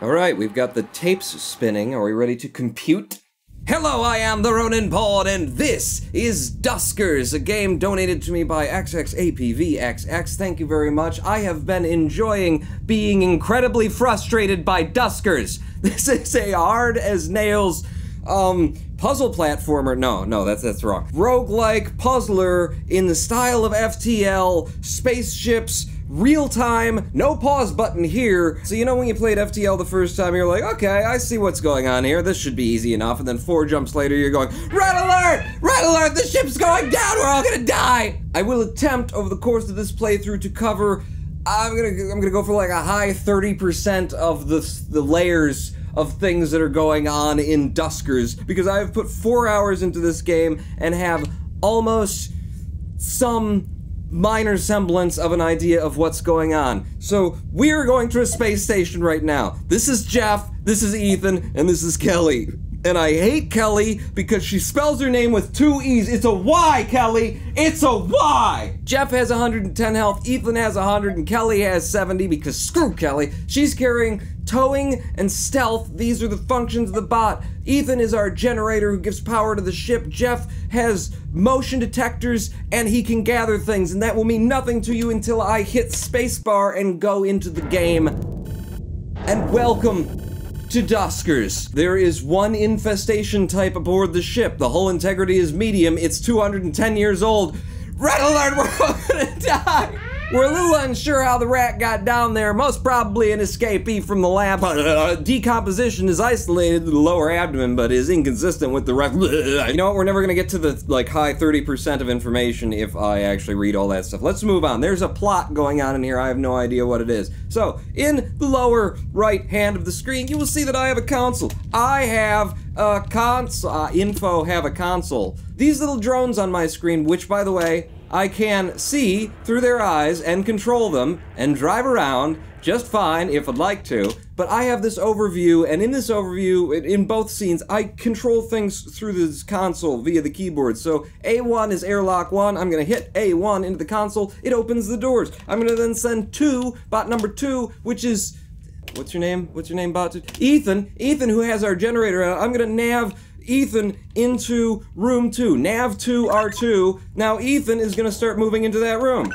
Alright, we've got the tapes spinning. Are we ready to compute? Hello, I am the Ronin Pod, and this is Duskers, a game donated to me by XXAPVXX. Thank you very much. I have been enjoying being incredibly frustrated by Duskers. This is a hard-as-nails, puzzle platformer. No, that's wrong. Roguelike puzzler in the style of FTL, spaceships, real time, no pause button here. So you know when you played FTL the first time, you're like, okay, I see what's going on here. This should be easy enough. And then 4 jumps later, you're going, red alert! Red alert! The ship's going down! We're all gonna die! I will attempt over the course of this playthrough to cover, I'm gonna go for like a high 30% of the layers of things that are going on in Duskers, because I have put 4 hours into this game and have almost some minor semblance of an idea of what's going on. So we're going to a space station right now. This is Jeff, this is Ethan, and this is Kelly. And I hate Kelly because she spells her name with 2 E's. It's a Y, Kelly! It's a Y! Jeff has 110 health, Ethan has 100, and Kelly has 70 because screw Kelly. She's carrying towing and stealth. These are the functions of the bot. Ethan is our generator who gives power to the ship. Jeff has motion detectors and he can gather things, and that will mean nothing to you until I hit spacebar and go into the game. And welcome to Duskers. There is one infestation type aboard the ship. The hull integrity is medium. It's 210 years old. Red alert, we're all gonna die! We're a little unsure how the rat got down there, most probably an escapee from the lab. Decomposition is isolated to the lower abdomen, but is inconsistent with the rest. You know what, we're never gonna get to the, like, high 30% of information if I actually read all that stuff. Let's move on. There's a plot going on in here, I have no idea what it is. So, in the lower right hand of the screen, you will see that I have a console. I have a console, info have a console. These little drones on my screen, which, by the way, I can see through their eyes and control them and drive around just fine if I'd like to, but I have this overview, and in this overview, in both scenes, I control things through this console via the keyboard. So A1 is airlock 1, I'm gonna hit A1 into the console, it opens the doors. I'm gonna then send bot number 2, which is, what's your name, bot 2? Ethan, who has our generator out. I'm gonna nav Ethan into room 2, nav 2 R2. Now Ethan is gonna start moving into that room.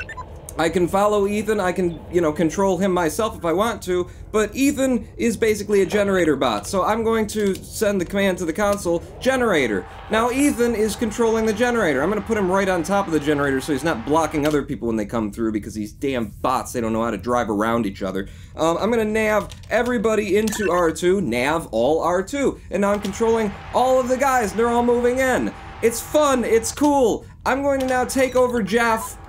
I can follow Ethan, I can, you know, control him myself if I want to, but Ethan is basically a generator bot, so I'm going to send the command to the console, generator. Now Ethan is controlling the generator. I'm gonna put him right on top of the generator so he's not blocking other people when they come through, because these damn bots, they don't know how to drive around each other. I'm gonna nav everybody into R2, nav all R2, and now I'm controlling all of the guys, they're all moving in. It's fun, it's cool. I'm going to now take over Jeff,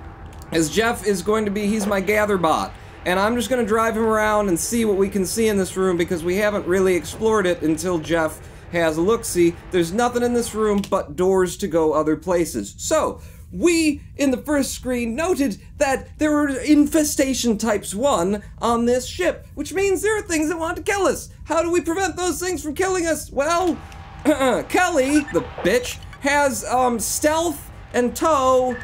as Jeff is going to be, he's my gather bot. And I'm just gonna drive him around and see what we can see in this room, because we haven't really explored it until Jeff has a look-see. There's nothing in this room but doors to go other places. So, we, in the first screen, noted that there were infestation types 1 on this ship, which means there are things that want to kill us. How do we prevent those things from killing us? Well, Kelly, the bitch, has stealth and tow,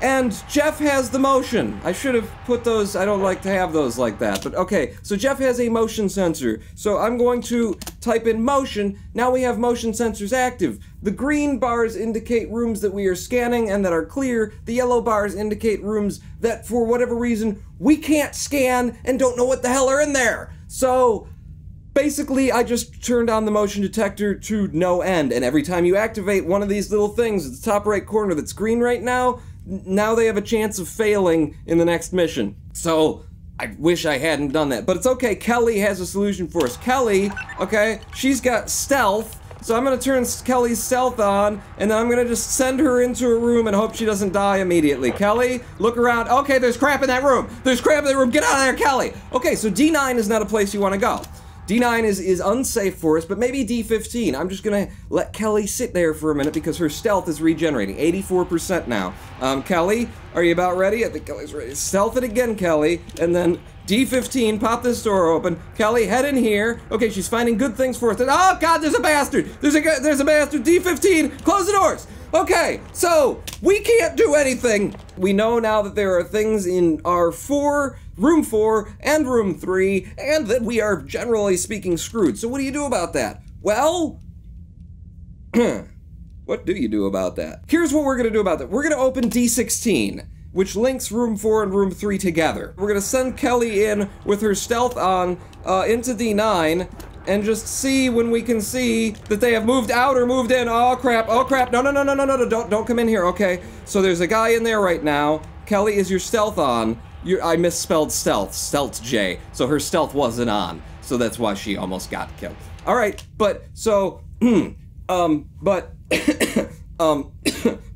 and Jeff has the motion. I should have put those, I don't like to have those like that, but okay. So Jeff has a motion sensor. So I'm going to type in motion. Now we have motion sensors active. The green bars indicate rooms that we are scanning and that are clear. The yellow bars indicate rooms that, for whatever reason, we can't scan and don't know what the hell are in there. So basically, I just turned on the motion detector to no end, and every time you activate one of these little things at the top right corner that's green right now they have a chance of failing in the next mission. So, I wish I hadn't done that, but it's okay. Kelly has a solution for us. Kelly, okay, she's got stealth, so I'm gonna turn Kelly's stealth on, and then I'm gonna just send her into a room and hope she doesn't die immediately. Kelly, look around. Okay, there's crap in that room. There's crap in that room. Get out of there, Kelly. Okay, so D9 is not a place you want to go. D9 is unsafe for us, but maybe D15. I'm just gonna let Kelly sit there for a minute because her stealth is regenerating. 84% now. Kelly, are you about ready? I think Kelly's ready. Stealth it again, Kelly, and then D15, pop this door open. Kelly, head in here. Okay, she's finding good things for us. Oh God, there's a bastard! There's a bastard! D15, close the doors! Okay, so, we can't do anything. We know now that there are things in R4 room 4 and room 3, and that we are generally speaking screwed. So what do you do about that? Well, what do you do about that? Here's what we're gonna do about that. We're gonna open D16, which links room 4 and room 3 together. We're gonna send Kelly in with her stealth on into D9 and just see when we can see that they have moved out or moved in. Oh crap, oh crap, no, don't come in here, okay. So there's a guy in there right now. Kelly, is your stealth on? I misspelled stealth J, so her stealth wasn't on. So that's why she almost got killed. All right, but, so,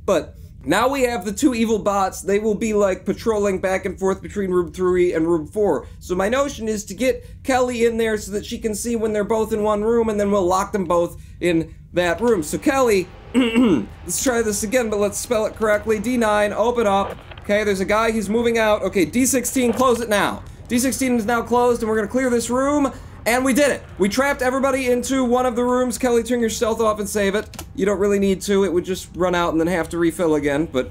but now we have the 2 evil bots. They will be like patrolling back and forth between room 3 and room 4. So my notion is to get Kelly in there so that she can see when they're both in one room, and then we'll lock them both in that room. So Kelly, let's try this again, but let's spell it correctly. D9, open up. Okay, there's a guy, he's moving out. Okay, D16, close it now. D16 is now closed, and we're gonna clear this room. And we did it! We trapped everybody into one of the rooms. Kelly, turn your stealth off and save it. You don't really need to. It would just run out and then have to refill again, but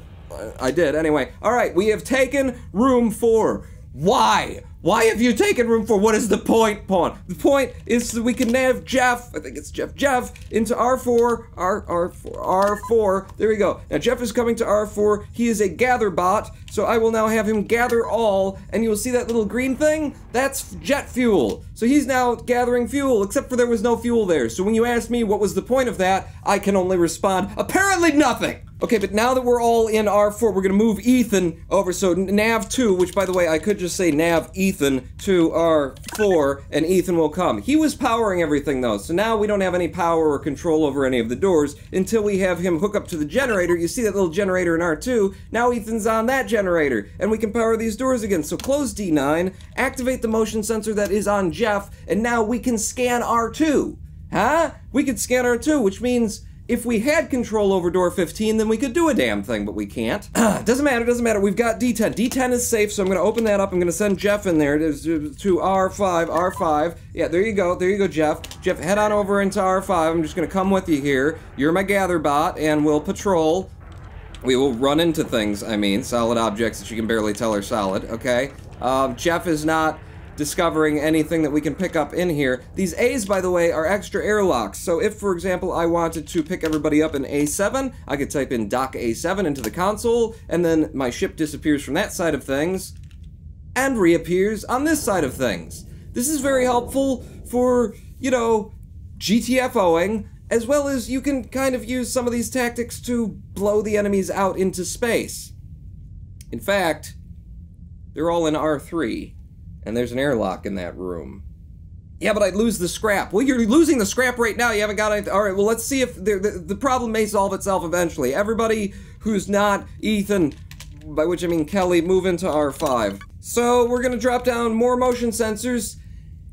I did anyway. Alright, we have taken room 4. Why? Why have you taken room 4? What is the point, Pawn? The point is that we can nav Jeff, I think it's Jeff, into R4, R4, there we go. Now Jeff is coming to R4, he is a gather bot, so I will now have him gather all, and you will see that little green thing? That's jet fuel. So he's now gathering fuel, except for there was no fuel there. So when you ask me what was the point of that, I can only respond, apparently nothing! Okay, but now that we're all in R4, we're gonna move Ethan over, so nav 2, which by the way, I could just say nav Ethan to R4, and Ethan will come. He was powering everything though, so now we don't have any power or control over any of the doors until we have him hook up to the generator. You see that little generator in R2, now Ethan's on that generator, and we can power these doors again. So close D9, activate the motion sensor that is on Jeff, and now we can scan R2. Huh? We could scan R2, which means if we had control over door 15, then we could do a damn thing, but we can't. Doesn't matter, we've got D10. D10 is safe, so I'm gonna open that up. I'm gonna send Jeff in there to R5. Yeah, there you go, Jeff. Jeff, head on over into R5. I'm just gonna come with you here. You're my gather bot, and we'll patrol. We will run into things, I mean, solid objects that you can barely tell are solid, okay? Jeff is not discovering anything that we can pick up in here. These A's, by the way, are extra airlocks. So if, for example, I wanted to pick everybody up in A7, I could type in dock A7 into the console, and then my ship disappears from that side of things, and reappears on this side of things. This is very helpful for, you know, GTFOing, as well as you can kind of use some of these tactics to blow the enemies out into space. In fact, they're all in R3. And there's an airlock in that room. Yeah, but I'd lose the scrap. Well, you're losing the scrap right now. You haven't got anything. All right, well, let's see if the problem may solve itself eventually. Everybody who's not Ethan, by which I mean Kelly, move into R5. So we're going to drop down more motion sensors.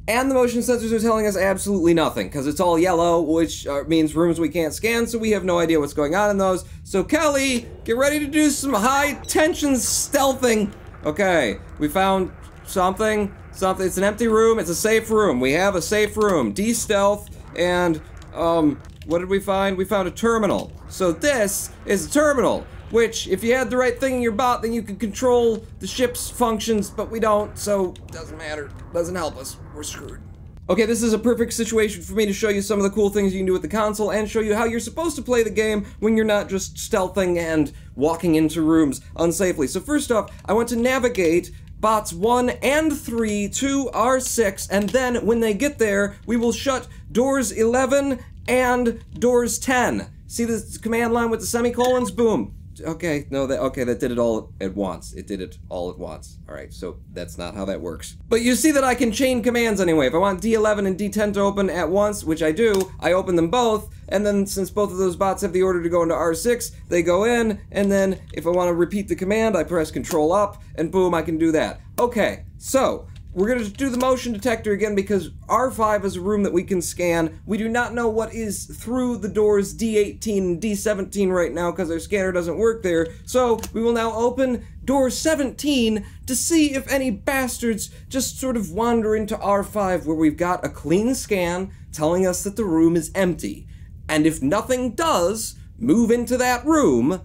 And the motion sensors are telling us absolutely nothing, because it's all yellow, which means rooms we can't scan, so we have no idea what's going on in those. So Kelly, get ready to do some high-tension stealthing. Okay, we found something, it's an empty room, it's a safe room. We have a safe room, D-stealth, and, what did we find? We found a terminal. So this is a terminal, which, if you had the right thing in your bot, then you could control the ship's functions, but we don't, so doesn't matter, doesn't help us, we're screwed. Okay, this is a perfect situation for me to show you some of the cool things you can do with the console and show you how you're supposed to play the game when you're not just stealthing and walking into rooms unsafely. So first off, I want to navigate bots 1 and 3 to R6, and then when they get there, we will shut doors 11 and doors 10. See this command line with the semicolons? Boom. Okay, no, that did it all at once. It did it all at once. Alright, so that's not how that works. But you see that I can chain commands anyway. If I want D11 and D10 to open at once, which I do, I open them both, and then since both of those bots have the order to go into R6, they go in, and then if I want to repeat the command, I press Control up, and boom, I can do that. Okay, so we're going to do the motion detector again because R5 is a room that we can scan. We do not know what is through the doors D18 and D17 right now because our scanner doesn't work there. So we will now open door 17 to see if any bastards just sort of wander into R5 where we've got a clean scan telling us that the room is empty. And if nothing does move into that room,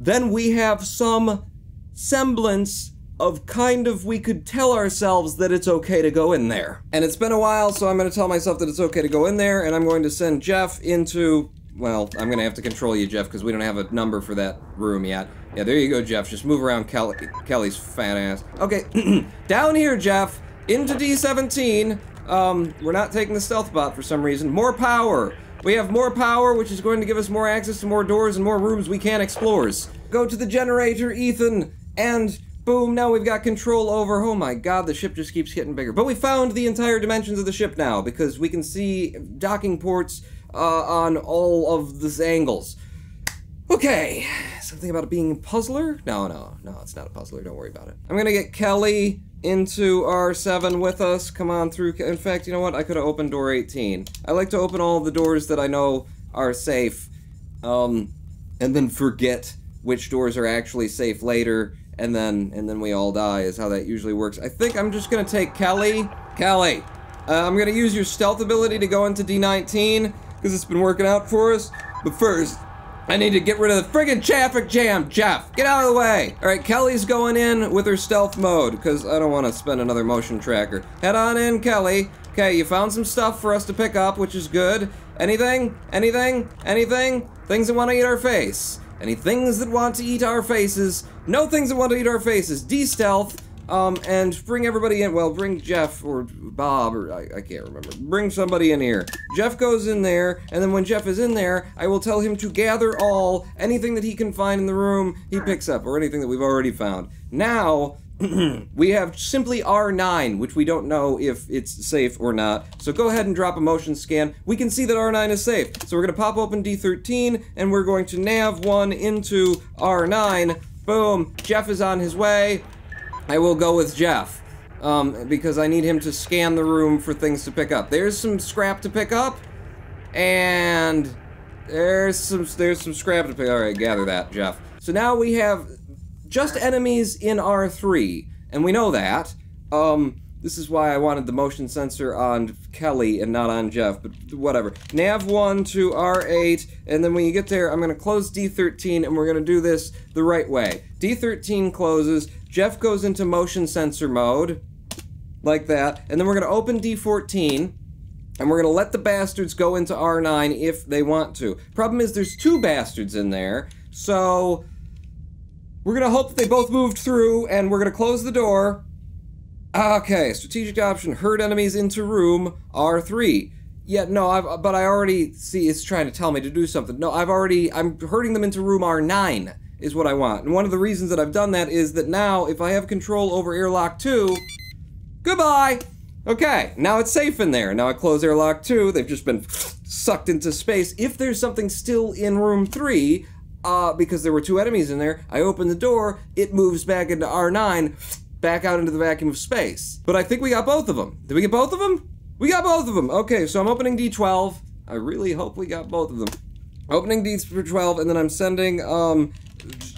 then we have some semblance of kind of we could tell ourselves that it's okay to go in there. And it's been a while, so I'm gonna tell myself that it's okay to go in there, and I'm going to send Jeff into, well, I'm gonna have to control you, Jeff, because we don't have a number for that room yet. Yeah, there you go, Jeff. Just move around Kelly's fat ass. Okay, down here, Jeff, into D17. We're not taking the stealth bot for some reason. More power. We have more power, which is going to give us more access to more doors and more rooms we can explore. Go to the generator, Ethan, and boom, now we've got control over, oh my god, the ship just keeps getting bigger. But we found the entire dimensions of the ship now, because we can see docking ports on all of these angles. Okay, something about it being a puzzler? No, it's not a puzzler, don't worry about it. I'm gonna get Kelly into R7 with us, come on through. In fact, you know what, I could have opened door 18. I like to open all the doors that I know are safe, and then forget which doors are actually safe later, and then we all die, is how that usually works. I think I'm just gonna take Kelly. Kelly, I'm gonna use your stealth ability to go into D19, because it's been working out for us. But first, I need to get rid of the friggin' traffic jam, Jeff! Get out of the way! Alright, Kelly's going in with her stealth mode, because I don't want to spend another motion tracker. Head on in, Kelly. Okay, you found some stuff for us to pick up, which is good. Anything? Anything? Anything? Things that want to eat our face. Any things that want to eat our faces? No things that want to eat our faces. De-stealth, and bring everybody in. Well, bring Jeff or Bob, or I can't remember. Bring somebody in here. Jeff goes in there, and then when Jeff is in there, I will tell him to gather anything that he can find in the room he picks up, or anything that we've already found. Now, we have simply R9, which we don't know if it's safe or not. So go ahead and drop a motion scan. We can see that R9 is safe. So we're gonna pop open D13, and we're going to nav 1 into R9. Boom, Jeff is on his way. I will go with Jeff, because I need him to scan the room for things to pick up. There's some scrap to pick up, and there's some scrap to pick up. Alright, gather that, Jeff. So now we have just enemies in R3, and we know that. This is why I wanted the motion sensor on Kelly and not on Jeff, but whatever. Nav 1 to R8, and then when you get there, I'm gonna close D13, and we're gonna do this the right way. D13 closes, Jeff goes into motion sensor mode, like that, and then we're gonna open D14, and we're gonna let the bastards go into R9 if they want to. Problem is, there's 2 bastards in there, so we're gonna hope that they both moved through, and we're gonna close the door. Okay, strategic option, herd enemies into room R3. Yeah, no, but I already see it's trying to tell me to do something. No, I'm herding them into room R9 is what I want. And one of the reasons that I've done that is that now, if I have control over airlock 2, goodbye! Okay, now it's safe in there. Now I close airlock 2, they've just been sucked into space. If there's something still in room 3, because there were 2 enemies in there, I open the door, it moves back into R9, back out into the vacuum of space. But I think we got both of them. Did we get both of them? We got both of them. Okay, so I'm opening D12. I really hope we got both of them. Opening D12, and then I'm sending,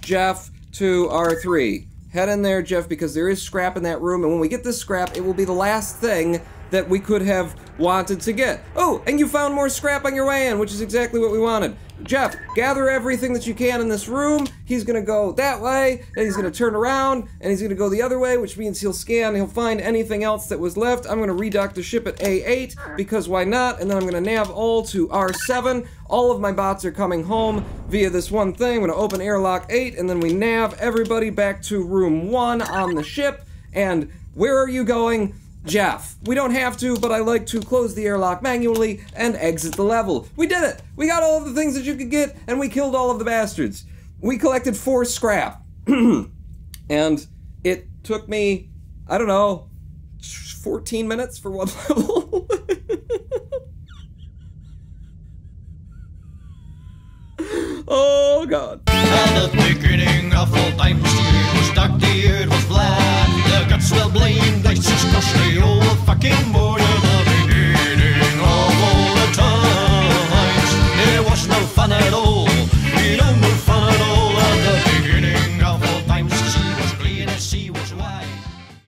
Jeff to R3. Head in there, Jeff, because there is scrap in that room, and when we get this scrap, it will be the last thing that we could have wanted to get. Oh, and you found more scrap on your way in, which is exactly what we wanted. Jeff, gather everything that you can in this room. He's gonna go that way, and he's gonna turn around, and he's gonna go the other way, which means he'll scan, he'll find anything else that was left. I'm gonna redock the ship at A8, because why not? And then I'm gonna nav all to R7. All of my bots are coming home via this one thing. I'm gonna open airlock 8, and then we nav everybody back to room 1 on the ship. And where are you going? Jeff. We don't have to, but I like to close the airlock manually and exit the level. We did it! We got all of the things that you could get, and we killed all of the bastards. We collected 4 scrap. And it took me, I don't know, 14 minutes for 1 level. Oh god. At the beginning of all time, the earth was dark, the earth was flat. The gods will blame, they just cause they all fucking